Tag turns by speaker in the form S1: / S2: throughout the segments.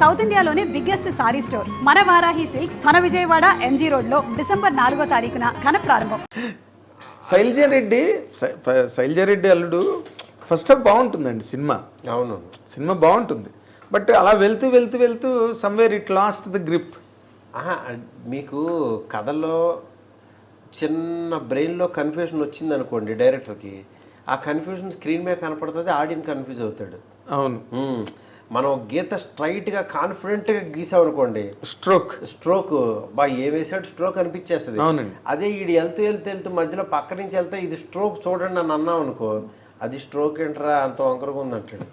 S1: South ఇండియాలోనే biggest sorry store మన Varahi silks మన విజయవాడ ఎంజీ రోడ్ లో డిసెంబర్ 4వ తారీఖున ఘన ప్రారంభం.
S2: శైలజారెడ్డి అల్లుడు ఫస్ట్ హాఫ్ బాగుంటుందండి సినిమా.
S3: అవును,
S2: సినిమా బాగుంటుంది. బట్ అలా వెళ్తూ వెళ్తూ వెళ్తూ somewhere it last the grip.
S3: మీకు కథలో చిన్న బ్రెయిన్లో కన్ఫ్యూజన్ వచ్చింది అనుకోండి డైరెక్టర్కి, ఆ కన్ఫ్యూజన్ స్క్రీన్ మీద కనపడుతుంది, ఆడియన్స్ కన్ఫ్యూజ్ అవుతాడు.
S2: అవును,
S3: మనం గీత స్ట్రైట్గా కాన్ఫిడెంట్గా గీసామనుకోండి, స్ట్రోక్ బా ఏ వేసాడు స్ట్రోక్ అనిపించేస్తుంది.
S2: అవునండి.
S3: అదే ఈడు వెళ్తూ మధ్యలో పక్క నుంచి వెళ్తే ఇది స్ట్రోక్ చూడండి అని అన్నాం అనుకో, అది స్ట్రోక్ ఏంట్రా అంత వంకరగా ఉందంటాడు.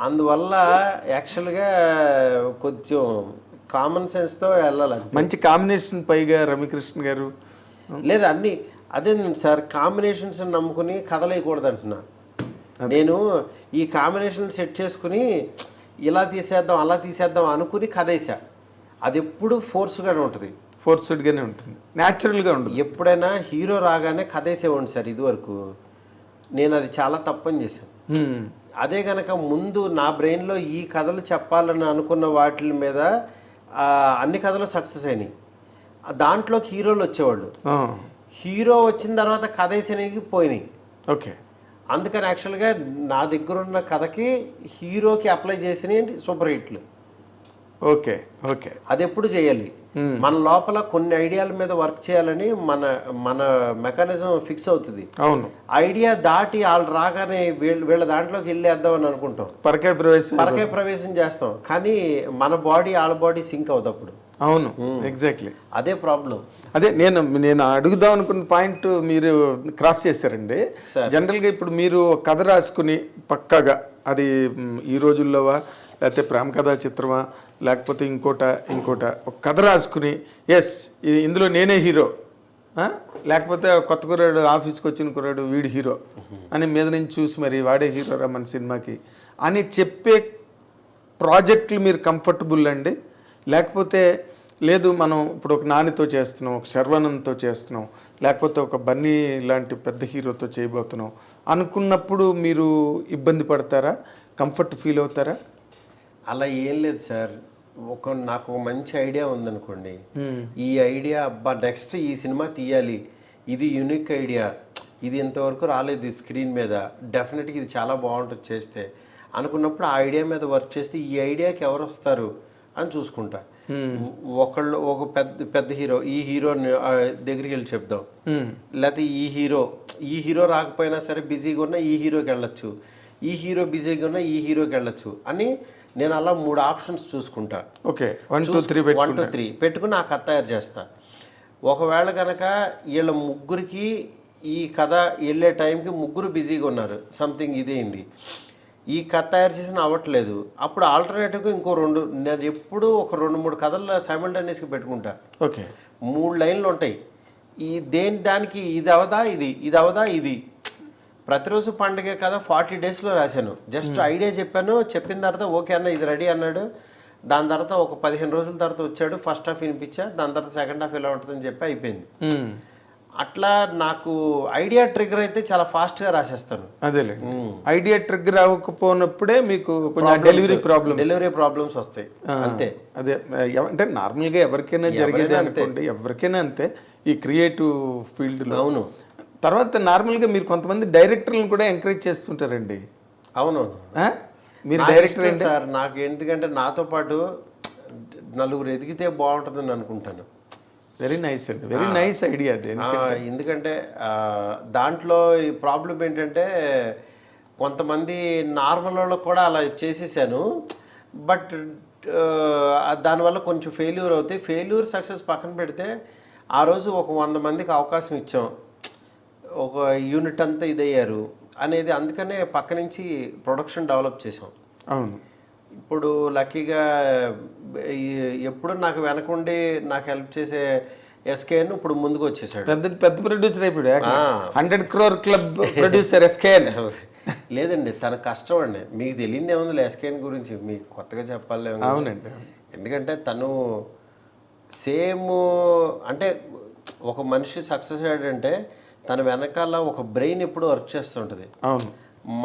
S3: అందువల్ల యాక్చువల్గా కొంచెం కామన్ సెన్స్తో వెళ్ళాలి.
S2: మంచి కాంబినేషన్, పైగా రమ్యకృష్ణ గారు
S3: లేదా అన్ని అదే సార్, కాంబినేషన్స్ నమ్ముకుని కథలేయకూడదు అంటున్నా నేను. ఈ కాంబినేషన్ సెట్ చేసుకుని ఇలా తీసేద్దాం అలా తీసేద్దాం అనుకుని కథ వేసా, అది ఎప్పుడు ఫోర్స్గానే ఉంటుంది,
S2: ఫోర్స్డ్గానే ఉంటుంది, న్యాచురల్గా ఉంటుంది.
S3: ఎప్పుడైనా హీరో రాగానే కథ వేసేవాడిని సార్ ఇదివరకు. నేను అది చాలా తప్పని చేశాను. అదే కనుక ముందు నా బ్రెయిన్లో ఈ కథలు చెప్పాలని అనుకున్న వాటి మీద అన్ని కథలు సక్సెస్ అయినాయి. దాంట్లోకి హీరోలు వచ్చేవాళ్ళు, హీరో వచ్చిన తర్వాత కథ వేసేకి పోయినాయి.
S2: ఓకే,
S3: అందుకని యాక్చువల్గా నా దగ్గర ఉన్న కథకి హీరోకి అప్లై చేసినవి సూపర్ హిట్లు.
S2: ఓకే ఓకే,
S3: అది ఎప్పుడు చేయాలి, మన లోపల కొన్ని ఐడియాల మీద వర్క్ చేయాలని మన మెకానిజం ఫిక్స్ అవుతుంది.
S2: అవును,
S3: ఐడియా దాటి వాళ్ళు రాగానే వీళ్ళ దాంట్లోకి వెళ్ళేద్దాం అని అనుకుంటాం, పరకాయ ప్రవేశం చేస్తాం, కానీ మన బాడీ వాళ్ళ బాడీ సింక్ అవుతుంది అప్పుడు.
S2: అవును, ఎగ్జాక్ట్లీ
S3: అదే ప్రాబ్లం.
S2: అదే నేను అడుగుదాం అనుకున్న పాయింట్ మీరు క్రాస్ చేశారండి. జనరల్గా ఇప్పుడు మీరు కథ రాసుకుని పక్కాగా అది ఈ రోజుల్లోవా లేకపోతే ప్రేమ కథా చిత్రమా లేకపోతే ఇంకోట ఒక కథ రాసుకుని ఎస్ ఇందులో నేనే హీరో, లేకపోతే కొత్త కుర్రాడు ఆఫీస్కి వచ్చిన కుర్రాడు వీడి హీరో అని మీద నుంచి చూసి మరి వాడే హీరోరా మన సినిమాకి అని చెప్పే ప్రాజెక్టులు మీరు కంఫర్టబుల్ అండి? లేకపోతే లేదు మనం ఇప్పుడు ఒక నానితో చేస్తున్నాం, ఒక శర్వానంద్తో చేస్తున్నాం, లేకపోతే ఒక బన్నీ లాంటి పెద్ద హీరోతో చేయబోతున్నాం అనుకున్నప్పుడు మీరు ఇబ్బంది పడతారా, కంఫర్ట్ ఫీల్ అవుతారా?
S3: అలా ఏం లేదు సార్. నాకు మంచి ఐడియా ఉందనుకోండి, ఈ ఐడియా అబ్బా నెక్స్ట్ ఈ సినిమా తీయాలి, ఇది యూనిక్ ఐడియా, ఇది ఇంతవరకు రాలేదు స్క్రీన్ మీద, డెఫినెట్గా ఇది చాలా బాగుంటుంది చేస్తే అనుకున్నప్పుడు ఆ ఐడియా మీద వర్క్ చేస్తే ఈ ఐడియాకి ఎవరు వస్తారు అని చూసుకుంటా. ఒక పెద్ద హీరో, ఈ హీరో దగ్గరికి వెళ్ళి చెప్దాం, లేకపోతే ఈ హీరో రాకపోయినా సరే బిజీగా ఉన్నా ఈ హీరోకి వెళ్ళొచ్చు, ఈ హీరో బిజీగా ఉన్నా ఈ హీరోకి వెళ్ళొచ్చు అని నేను అలా 3 ఆప్షన్స్ చూసుకుంటా.
S2: ఓకే, 1 2 3
S3: పెట్టుకుని ఆ కథ తయారు చేస్తా. ఒకవేళ కనుక వీళ్ళ ముగ్గురికి ఈ కథ వెళ్ళే టైంకి ముగ్గురు బిజీగా ఉన్నారు, సంథింగ్ ఇదేంది, ఈ కథ తయారు చేసిన అవ్వట్లేదు, అప్పుడు ఆల్టర్నేటివ్గా ఇంకో 2, నేను ఎప్పుడు ఒక 2-3 కథలు సైమల్టేనియస్గా పెట్టుకుంటా.
S2: ఓకే,
S3: 3 లైన్లు ఉంటాయి, ఈ దానికి ఇది అవదా ఇది ప్రతిరోజు పండుగ కదా 40 డేస్లో రాశాను. జస్ట్ ఐడియా చెప్పిన తర్వాత ఓకే అన్న ఇది రెడీ అన్నాడు. దాని తర్వాత ఒక 15 రోజుల తర్వాత వచ్చాడు, ఫస్ట్ హాఫ్ వినిపించా, దాని తర్వాత సెకండ్ హాఫ్ ఎలా ఉంటుందని చెప్పి అయిపోయింది. అట్లా నాకు ఐడియా ట్రిగ్గర్ అయితే చాలా ఫాస్ట్గా రాసేస్తాను.
S2: అదేలే, ఐడియా ట్రిగ్గర్ అవ్వకపోయినప్పుడే మీకు కొంచెం డెలివరీ ప్రాబ్లమ్స్
S3: వస్తాయి అంతే.
S2: అదే అంటే నార్మల్గా ఎవరికైనా జరిగేది అనుకోండి, ఎవరికైనా అంతే ఈ క్రియేటివ్ ఫీల్డ్లో.
S3: అవును,
S2: తర్వాత నార్మల్గా మీరు కొంతమంది డైరెక్టర్లను కూడా ఎంకరేజ్ చేస్తుంటారండి.
S3: అవును,
S2: మీరు డైరెక్టర్
S3: సార్. నాకు ఎందుకంటే నాతో పాటు నలుగురు ఎదిగితే బాగుంటుందని అనుకుంటాను.
S2: వెరీ నైస్ అండి, వెరీ నైస్ ఐడియా అది.
S3: ఎందుకంటే దాంట్లో ఈ ప్రాబ్లం ఏంటంటే కొంతమంది నార్మల్ వాళ్ళకు కూడా అలా చేసేసాను, బట్ దానివల్ల కొంచెం ఫెయిల్యూర్ అవుతాయి. ఫెయిల్యూర్ సక్సెస్ పక్కన పెడితే ఆ రోజు ఒక 100 మందికి అవకాశం ఇచ్చాం, ఒక యూనిట్ అంతా ఇదయ్యారు అనేది, అందుకనే పక్క నుంచి ప్రొడక్షన్ డెవలప్ చేసాం.
S2: అవును,
S3: ఇప్పుడు లక్కీగా ఎప్పుడు నాకు వెనకుండి నాకు హెల్ప్ చేసే ఎస్కేఎన్ ఇప్పుడు ముందుకు వచ్చేసాడు,
S2: పెద్ద ప్రొడ్యూసర్ అయిపోయాడు. 100 crore క్లబ్ ప్రొడ్యూసర్ ఎస్కేఎన్.
S3: లేదండి, తన కష్టం అండి, మీకు తెలియదు ఏముంది ఎస్కేఎన్ గురించి, మీకు కొత్తగా చెప్పాలి.
S2: అవునండి,
S3: ఎందుకంటే తను సేమ్ అంటే ఒక మనిషి సక్సెస్ అయ్యాడంటే తన వెనకాల ఒక బ్రెయిన్ ఎప్పుడు వర్క్ చేస్తుంటుంది.
S2: అవును,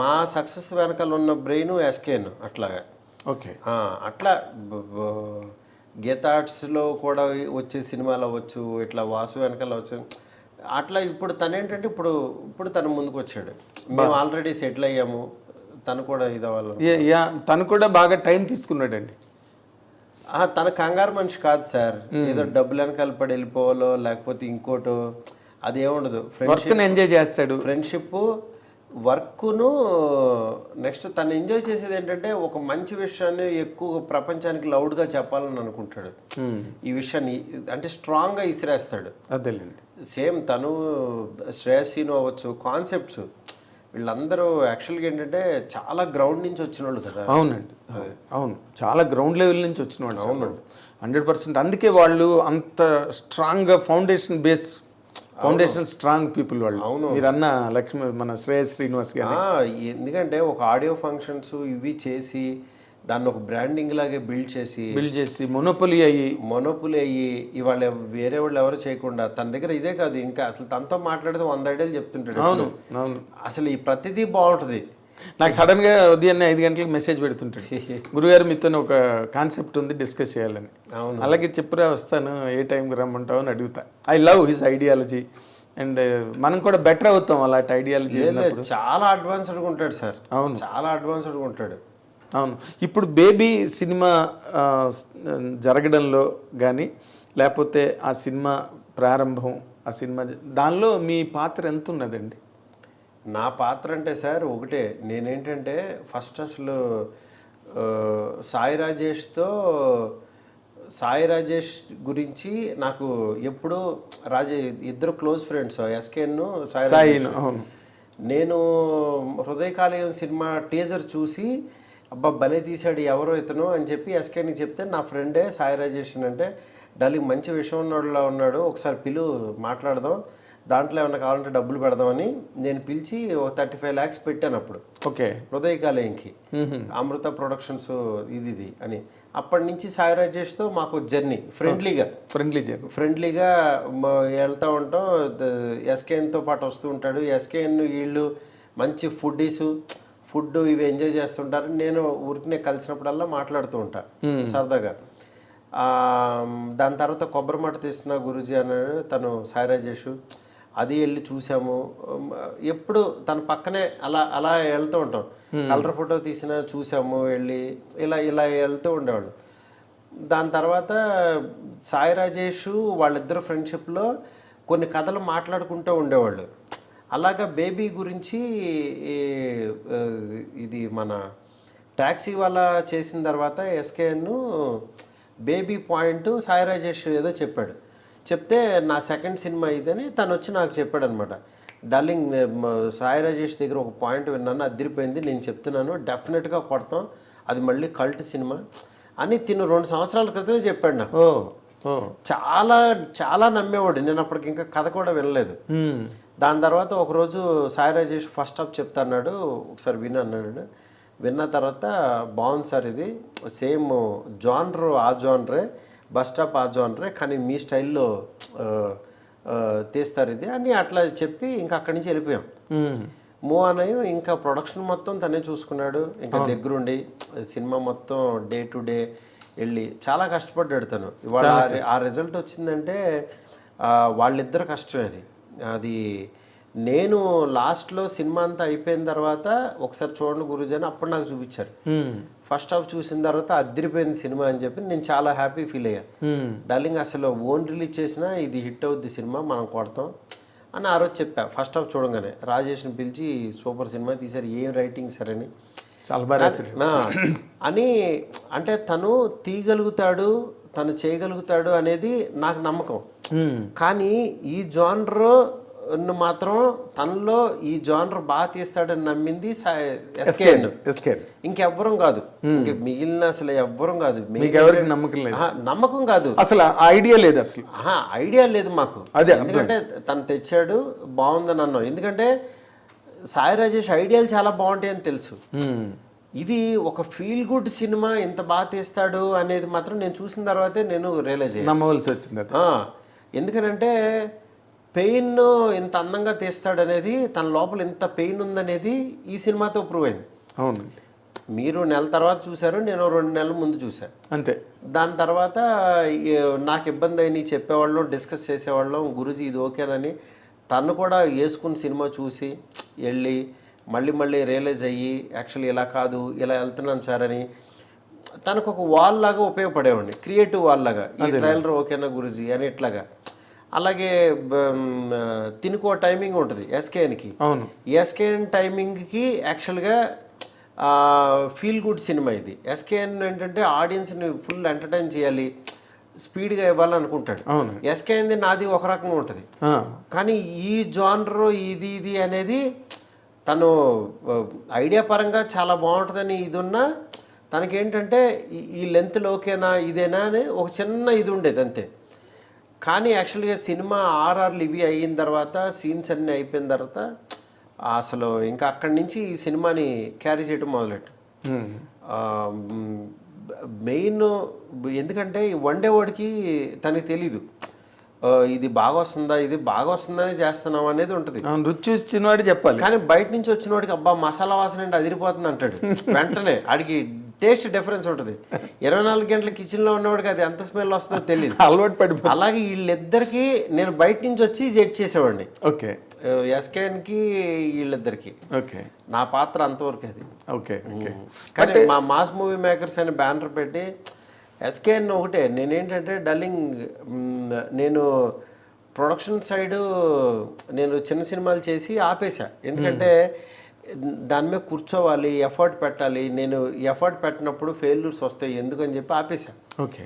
S3: మా సక్సెస్ వెనకాల ఉన్న బ్రెయిన్ ఎస్కేఎన్ అట్లాగా.
S2: ఓకే.
S3: అట్లా గీతా ఆర్ట్స్లో కూడా వచ్చే సినిమాలు అవ్వచ్చు, ఇట్లా వాసు వెనకాల అవ్వచ్చు. అట్లా ఇప్పుడు తను ఏంటంటే ఇప్పుడు తను ముందుకు వచ్చాడు. మేము ఆల్రెడీ సెటిల్ అయ్యాము, తను కూడా ఇది అవ్వాలి.
S2: తను కూడా బాగా టైం తీసుకున్నాడండి.
S3: తన కంగారు మనిషి కాదు సార్. ఏదో డబ్బులు వెనకాల పడి వెళ్ళిపోవాలో లేకపోతే ఇంకోటో అదేముండదు.
S2: ఫ్రెండ్షిప్ ఎంజాయ్ చేస్తాడు.
S3: ఫ్రెండ్షిప్ వర్క్ను నెక్స్ట్ తను ఎంజాయ్ చేసేది ఏంటంటే ఒక మంచి విషయాన్ని ఎక్కువ ప్రపంచానికి లౌడ్గా చెప్పాలని అనుకుంటాడు. ఈ విషయాన్ని అంటే స్ట్రాంగ్గా ఇసిరేస్తాడు.
S2: అదేలేండి.
S3: సేమ్ తను శ్రేయసీను అవ్వచ్చు, కాన్సెప్ట్స్ వీళ్ళందరూ యాక్చువల్గా ఏంటంటే చాలా గ్రౌండ్ నుంచి వచ్చిన వాళ్ళు కదా.
S2: అవునండి, అవును, చాలా గ్రౌండ్ లెవెల్ నుంచి వచ్చిన వాళ్ళు. అవునండి, 100%. అందుకే వాళ్ళు అంత స్ట్రాంగ్గా ఫౌండేషన్ స్ట్రాంగ్ పీపుల్ వాళ్ళు. అవును, మీరు అన్న లక్ష్మి మన శ్రేయస్ శ్రీనివాస్ గారు.
S3: ఎందుకంటే ఒక ఆడియో ఫంక్షన్స్ ఇవి చేసి దాన్ని ఒక బ్రాండింగ్ లాగే బిల్డ్ చేసి
S2: మొనోపొలి
S3: అయ్యి ఇవాళ వేరే వాళ్ళు ఎవరు చేయకుండా తన దగ్గర ఇదే కాదు, ఇంకా అసలు తనతో మాట్లాడితే 100 ఐడియాలు చెప్తుంటాడు.
S2: అవును, అవును.
S3: అసలు ఈ ప్రతిదీ బాగుంటుంది.
S2: నాకు సడన్ గా ఉదయాన్నే 5 గంటలకు మెసేజ్ పెడుతుంటాడు, గురుగారు మీతో ఒక కాన్సెప్ట్ ఉంది, డిస్కస్ చేయాలని. అలాగే చెప్పురా, వస్తాను, ఏ టైంకి రమ్మంటావు అని అడుగుతా. I love his ideology. And మనం కూడా బెటర్ అవుతాం అలాంటి ఐడియాలజీ.
S3: చాలా అడ్వాన్స్డ్గా ఉంటాడు సార్. అవును, చాలా అడ్వాన్స్డ్గా ఉంటాడు.
S2: అవును. ఇప్పుడు బేబీ సినిమా జరగడంలో కానీ లేకపోతే ఆ సినిమా ప్రారంభం, ఆ సినిమా దానిలో మీ పాత్ర ఎంత ఉన్నదండి?
S3: నా పాత్ర అంటే సార్ ఒకటే. నేనేంటంటే ఫస్ట్ అసలు సాయి రాజేష్ గురించి నాకు ఎప్పుడు ఇద్దరు క్లోజ్ ఫ్రెండ్స్, ఎస్కేను సాయి. నేను హృదయకాలయం సినిమా టీజర్ చూసి అబ్బా భలే తీశాడు ఎవరో ఇతను అని చెప్పి ఎస్కేని చెప్తే నా ఫ్రెండే సాయి రాజేష్ అంటే, డార్లింగ్ మంచి విషయం ఉన్నోడులా ఉన్నాడు, ఒకసారి మాట్లాడదాం, దాంట్లో ఏమన్నా కావాలంటే డబ్బులు పెడదామని నేను పిలిచి 35 lakhs పెట్టాను అప్పుడు. ఓకే, హృదయకాలయంకి అమృత ప్రొడక్షన్స్ ఇది అని. అప్పటి నుంచి సాయి రాజేష్తో మాకు జర్నీ ఫ్రెండ్లీగా వెళ్తూ ఉంటాం. ఎస్కేఎన్తో పాటు వస్తూ ఉంటాడు. ఎస్కేఎన్ వీళ్ళు మంచి ఫుడ్ ఇవి ఎంజాయ్ చేస్తుంటారు. నేను ఊరికి కలిసినప్పుడల్లా మాట్లాడుతూ ఉంటా సరదాగా. దాని తర్వాత కొబ్బరి మట్ట తీస్తున్న గురూజీ అన్నాడు తను, సాయి రాజేష్. అది వెళ్ళి చూసాము. ఎప్పుడు తన పక్కనే అలా వెళ్తూ ఉంటాం. కలర్ ఫోటో తీసినా చూసాము, వెళ్ళి ఇలా వెళ్తూ ఉండేవాళ్ళు. దాని తర్వాత సాయి రాజేష్ వాళ్ళిద్దరు ఫ్రెండ్షిప్లో కొన్ని కథలు మాట్లాడుకుంటూ ఉండేవాళ్ళు. అలాగా బేబీ గురించి ఇది మన ట్యాక్సీ వాళ్ళ చేసిన తర్వాత SKN baby point Sai Rajesh ఏదో చెప్తే నా సెకండ్ సినిమా ఇదని తను వచ్చి నాకు చెప్పాడు అనమాట. డార్లింగ్, సాయి రాజేష్ దగ్గర ఒక పాయింట్ విన్నాను, అదిరిపోయింది, నేను చెప్తున్నాను, డెఫినెట్గా కొడతాం, అది మళ్ళీ కల్ట్ సినిమా అని తిను 2 సంవత్సరాల క్రితమే చెప్పాడు నాకు. చాలా చాలా నమ్మేవాడు. నేను అప్పటికి ఇంకా కథ కూడా వినలేదు. దాని తర్వాత ఒకరోజు సాయి రాజేష్ ఫస్ట్ హాఫ్ చెప్తాన్నాడు, ఒకసారి అన్నాడు. విన్న తర్వాత బాగుంది సార్, ఇది సేమ్ జానరే, బస్ స్టాప్ ఆ జానరే, కానీ మీ స్టైల్లో తీస్తారు ఇది అని అట్లా చెప్పి ఇంకా అక్కడి నుంచి వెళ్ళిపోయాం. మూవ్ అయ్యాం. ఇంకా ప్రొడక్షన్ మొత్తం తనే చూసుకున్నాడు. ఇంకా దగ్గరుండి సినిమా మొత్తం డే టు డే వెళ్ళి చాలా కష్టపడ్డాడు తను. ఇవాళ ఆ రిజల్ట్ వచ్చిందంటే వాళ్ళిద్దరు కష్టమే. అది నేను లాస్ట్లో సినిమా అంతా అయిపోయిన తర్వాత ఒకసారి చూడండి గురూజీ అని అప్పుడు నాకు చూపించారు. ఫస్ట్ హాఫ్ చూసిన తర్వాత అదిరిపోయింది సినిమా అని చెప్పి నేను చాలా హ్యాపీ ఫీల్ అయ్యా. డార్లింగ్, అసలు ఓన్ రిలీజ్ చేసినా ఇది హిట్ అవుద్ది సినిమా, మనం కొడతాం అని ఆ రోజు చెప్పా. ఫస్ట్ హాఫ్ చూడంగానే రాజేష్ని పిలిచి సూపర్ సినిమా తీశారు, ఏం రైటింగ్ సార్ అని.
S2: చాలా బాగా
S3: అని అంటే తను తీయగలుగుతాడు, తను చేయగలుగుతాడు అనేది నాకు నమ్మకం. కానీ ఈ జానర్ మాత్రం తనలో ఈ జానర్ బాగా తీస్తాడని నమ్మింది ఎస్కేఎన్. ఇంకెవ్వరం కాదు, మిగిలిన అసలు ఎవ్వరం కాదు. నమ్మకం కాదు,
S2: అసలు ఐడియా లేదు, అసలు
S3: ఐడియా లేదు మాకు. ఎందుకంటే తను తెచ్చాడు, బాగుందని అన్నాం. ఎందుకంటే సాయి రాజేష్ ఐడియాలు చాలా బాగుంటాయని తెలుసు. ఇది ఒక ఫీల్ గుడ్ సినిమా ఇంత బాగా తీస్తాడు అనేది మాత్రం నేను చూసిన తర్వాతే నేను రియలైజ్ అయ్యాను,
S2: నమ్మవలసి వచ్చింది.
S3: ఎందుకనంటే పెయిన్ ఇంత అందంగా తీస్తాడు అనేది, తన లోపల ఇంత పెయిన్ ఉందనేది ఈ సినిమాతో ప్రూవ్ అయింది.
S2: అవునండి.
S3: మీరు నెల తర్వాత చూశారు, నేను 2 నెలల ముందు చూశాను.
S2: అంతే.
S3: దాని తర్వాత నాకు ఇబ్బంది అయిన చెప్పేవాళ్ళం, డిస్కస్ చేసేవాళ్ళం, గురుజీ ఇది ఓకేనని. తను కూడా వేసుకుని సినిమా చూసి వెళ్ళి మళ్ళీ రియలైజ్ అయ్యి యాక్చువల్లీ ఇలా కాదు, ఇలా వెళ్తున్నాను సార్ అని తనకు ఒక వాల్ లాగా ఉపయోగపడేవాడిని, క్రియేటివ్ వాల్ లాగా. ఈ ట్రైలర్ ఓకేనా గురుజీ అని ఇట్లాగా. అలాగే తినుకో టైమింగ్ ఉంటుంది ఎస్కేఎన్కి.
S2: అవును.
S3: ఎస్కేఎన్ టైమింగ్కి యాక్చువల్గా ఫీల్ గుడ్ సినిమా ఇది. ఎస్కేఎన్ ఏంటంటే ఆడియన్స్ని ఫుల్ ఎంటర్టైన్ చేయాలి, స్పీడ్గా ఇవ్వాలనుకుంటాడు. ఎస్కేఎన్ది నాది ఒక రకంగా ఉంటుంది. కానీ ఈ జానర్ ఇది అనేది తను ఐడియా పరంగా చాలా బాగుంటుందని ఇది ఉన్నా తనకేంటంటే ఈ లెంత్లో ఓకేనా ఇదేనా అని ఒక చిన్న ఇది ఉండేది అంతే. కానీ యాక్చువల్గా సినిమా ఆర్ఆర్లు ఇవి అయిన తర్వాత, సీన్స్ అన్నీ అయిపోయిన తర్వాత అసలు ఇంకా అక్కడి నుంచి ఈ సినిమాని క్యారీ చేయడం మొదలెట్టు. మెయిన్ ఎందుకంటే వండేవాడికి తనకి తెలీదు ఇది బాగా వస్తుందా, ఇది బాగా వస్తుందని చేస్తున్నాం అనేది ఉంటుంది.
S2: రుచి చూసినవాడు చెప్పాలి.
S3: కానీ బయట నుంచి వచ్చిన వాడికి అబ్బా మసాలా వాసన అంటే అదిరిపోతుంది అంటాడు. వెంటనే ఆడికి టేస్ట్ డిఫరెన్స్ ఉంటుంది. 24 గంటల కిచెన్లో ఉన్నవాడికి అది ఎంత స్మెల్ వస్తుందో తెలియదు,
S2: అలవాటు పడిపోయి.
S3: అలాగే వీళ్ళిద్దరికి నేను బయట నుంచి వచ్చి జడ్జ్ చేసేవాడిని.
S2: ఓకే.
S3: ఎస్కేఎన్కి వీళ్ళిద్దరికి
S2: ఓకే.
S3: నా పాత్ర అంతవరకు అది.
S2: ఓకే.
S3: కానీ మా మాస్ మూవీ మేకర్స్ అని బ్యానర్ పెట్టి ఎస్కేఎన్ ఒకటే. నేనేంటంటే డల్లింగ్, నేను ప్రొడక్షన్ సైడు నేను చిన్న సినిమాలు చేసి ఆపేశా. ఎందుకంటే దాని మీద కూర్చోవాలి, ఎఫర్ట్ పెట్టాలి. నేను ఎఫర్ట్ పెట్టినప్పుడు ఫెయిల్యూర్స్ వస్తాయి ఎందుకని చెప్పి ఆపేశా.
S2: ఓకే.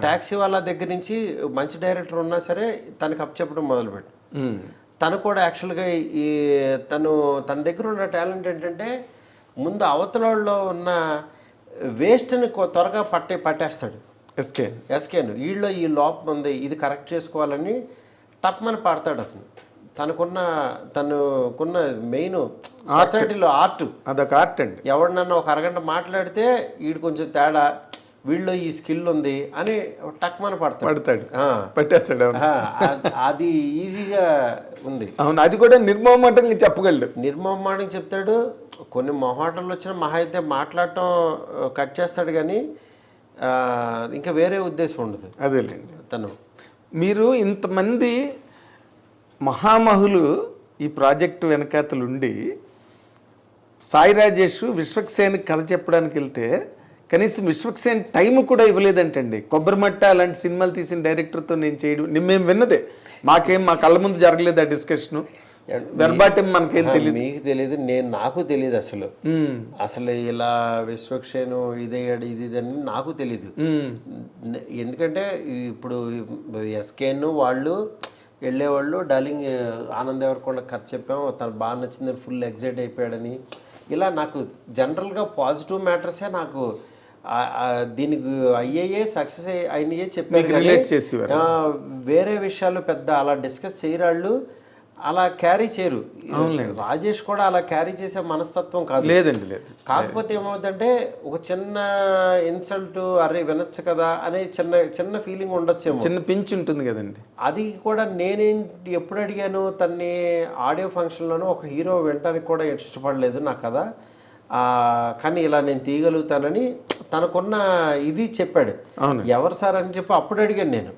S3: ట్యాక్సీ వాళ్ళ దగ్గర నుంచి మంచి డైరెక్టర్ ఉన్నా సరే తనకు అప్ చెప్పడం మొదలుపెట్టు. తను కూడా యాక్చువల్గా తన దగ్గర ఉన్న టాలెంట్ ఏంటంటే ముందు అవతలలో ఉన్న వేస్ట్ని త్వరగా పట్టేస్తాడు. ఎస్కేన్ వీళ్ళు ఈ లోపం ఉంది, ఇది కరెక్ట్ చేసుకోవాలని టప్మని పాడతాడు అతను. తనకున్న మెయిన్ సొసైటీలో ఆర్ట్, అదొక ఆర్ట్ అండి. ఎవరినన్నా ఒక అరగంట మాట్లాడితే వీడు కొంచెం తేడా, వీళ్ళు ఈ స్కిల్ ఉంది అని టక్మని పడతాడు,
S2: పెట్టేస్తాడు.
S3: అది ఈజీగా ఉంది.
S2: అవును, అది కూడా నిర్మోహమాటంగా చెప్పగలడు.
S3: నిర్మోహమాటంగా చెప్తాడు. కొన్ని మొహాటంలో వచ్చిన మహా అయితే మాట్లాడటం కట్ చేస్తాడు, కానీ ఇంకా వేరే ఉద్దేశం ఉండదు.
S2: అదేలేండి.
S3: తను
S2: మీరు ఇంతమంది మహామహులు ఈ ప్రాజెక్టు వెనకాతలుండి సాయి రాజేష్ విశ్వక్సేన్ కథ చెప్పడానికి వెళ్తే కనీసం విశ్వక్సేన్ టైం కూడా ఇవ్వలేదంటండి. కొబ్బరిమట్ట అలాంటి సినిమాలు తీసిన డైరెక్టర్తో నేను చేయడం మేము విన్నదే. మా కళ్ళ ముందు జరగలేదు ఆ డిస్కషన్. వెర్బాటం మనకేం తెలియదు,
S3: మీకు తెలియదు, నాకు తెలియదు అసలు ఇలా విశ్వక్సేను ఇదయ్యాడు ఇది అని నాకు తెలీదు. ఎందుకంటే ఇప్పుడు ఎస్కేన్ వాళ్ళు వెళ్ళేవాళ్ళు డార్లింగ్ ఆనంద్ ఎవరికొండ కథ చెప్పాము, తను బాగా నచ్చిందని ఫుల్ ఎగ్జైట్ అయిపోయాడని. ఇలా నాకు జనరల్గా పాజిటివ్ మ్యాటర్సే నాకు దీనికి అయ్యే సక్సెస్ అయినయే చెప్పారు. వేరే విషయాలు పెద్ద అలా డిస్కస్ చేయరాళ్ళు, అలా క్యారీ చేయరు. రాజేష్ కూడా అలా క్యారీ చేసే మనస్తత్వం కాదు.
S2: లేదండి, లేదు.
S3: కాకపోతే ఏమవుతుందంటే ఒక చిన్న ఇన్సల్ట్, అరే వినొచ్చు కదా అనే చిన్న ఫీలింగ్ ఉండొచ్చేమో,
S2: చిన్న పించ్ ఉంటుంది కదండి.
S3: అది కూడా నేనేంటి ఎప్పుడు అడిగాను తన్ని ఆడియో ఫంక్షన్లోనూ ఒక హీరో వినటానికి కూడా ఇష్టపడలేదు నా కదా, కానీ ఇలా నేను తీయగలుగుతానని తనకున్న ఇది చెప్పాడు. ఎవరు సార్ అని చెప్పి అప్పుడు అడిగాను నేను.